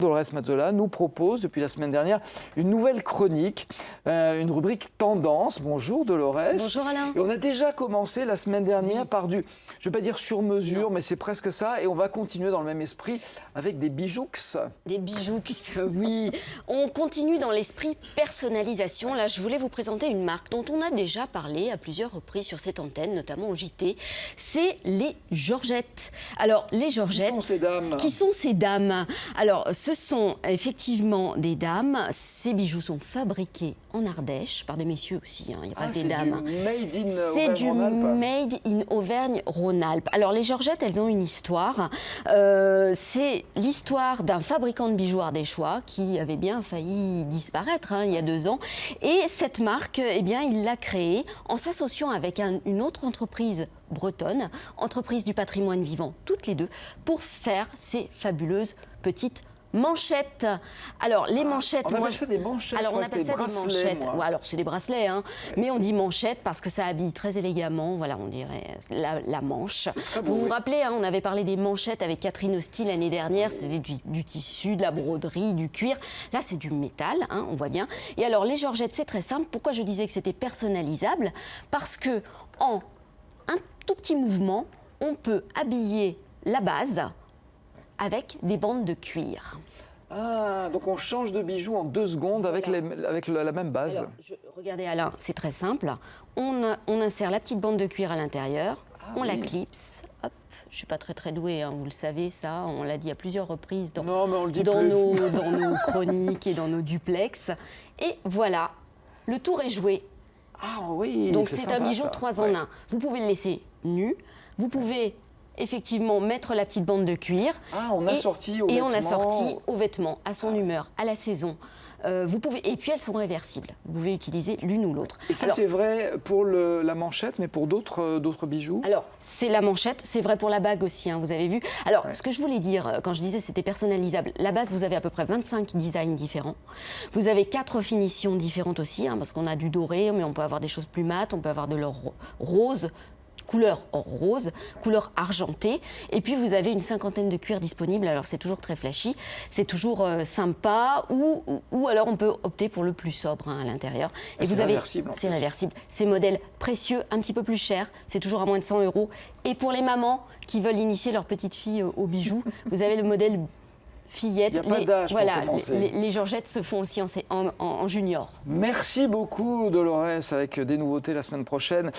Dolores Mazzola nous propose depuis la semaine dernière une nouvelle chronique, une rubrique tendance. Bonjour Dolores. Bonjour Alain. Et on a déjà commencé la semaine dernière par du, je ne vais pas dire sur mesure, mais c'est presque ça. Et on va continuer dans le même esprit avec des bijoux. Des bijoux, oui. On continue dans l'esprit personnalisation. Là, je voulais vous présenter une marque dont on a déjà parlé à plusieurs reprises sur cette antenne, notamment au JT. C'est les Georgette. Alors, les Georgette... Qui sont ces dames? Qui sont ces dames? Alors, ce sont effectivement des dames. Ces bijoux sont fabriqués en Ardèche, par des messieurs aussi, hein. Il n'y a pas que des dames. C'est du made in Auvergne-Rhône-Alpes. Alors, les Georgette, elles ont une histoire. C'est l'histoire d'un fabricant de bijoux ardéchois qui avait bien failli disparaître il y a 2 ans. Et cette marque, eh bien, il l'a créée en s'associant avec une autre entreprise bretonne, entreprise du patrimoine vivant, toutes les deux, pour faire ces fabuleuses petites manchettes. Alors, les manchettes... On appelle ça des manchettes. Alors, on appelle ça des manchettes. Ouais, alors, c'est des bracelets, hein. Mais on dit manchettes parce que ça habille très élégamment. Voilà, on dirait la manche. Vous vous rappelez, on avait parlé des manchettes avec Catherine Hosty l'année dernière. C'était du tissu, de la broderie, du cuir. Là, c'est du métal, on voit bien. Et alors, les Georgette, c'est très simple. Pourquoi je disais que c'était personnalisable? Parce que en un tout petit mouvement, on peut habiller la base avec des bandes de cuir. Ah, donc on change de bijoux en 2 secondes avec la même base. Alors, regardez Alain, c'est très simple. On insère la petite bande de cuir à l'intérieur, on la clipse, hop. Je ne suis pas très douée, vous le savez, ça, on l'a dit à plusieurs reprises dans nos chroniques et dans nos duplex. Et voilà, le tour est joué. Ah oui. Donc c'est un bijou 3 en 1. Vous pouvez le laisser nu, vous pouvez effectivement mettre la petite bande de cuir. Ah, on assortit aux vêtements. Et on assortit aux vêtements, à son humeur, à la saison. Vous pouvez, et puis elles sont réversibles. Vous pouvez utiliser l'une ou l'autre. Et ça, c'est vrai pour la manchette, mais pour d'autres bijoux? Alors, c'est la manchette, c'est vrai pour la bague aussi, vous avez vu. Alors, ce que je voulais dire, quand je disais c'était personnalisable, la base, vous avez à peu près 25 designs différents. Vous avez 4 finitions différentes aussi, parce qu'on a du doré, mais on peut avoir des choses plus mates, on peut avoir de l'or rose, couleur or rose, couleur argentée. Et puis, vous avez une 50aine de cuirs disponibles. Alors, c'est toujours très flashy, c'est toujours sympa. Ou alors, on peut opter pour le plus sobre à l'intérieur. Et vous avez, c'est réversible. Ces modèles précieux, un petit peu plus chers. C'est toujours à moins de 100 €. Et pour les mamans qui veulent initier leur petite fille aux bijoux, vous avez le modèle fillette. Il n'y a pas d'âge pour commencer. Les Georgette se font aussi en junior. Merci beaucoup, Dolores, avec des nouveautés la semaine prochaine.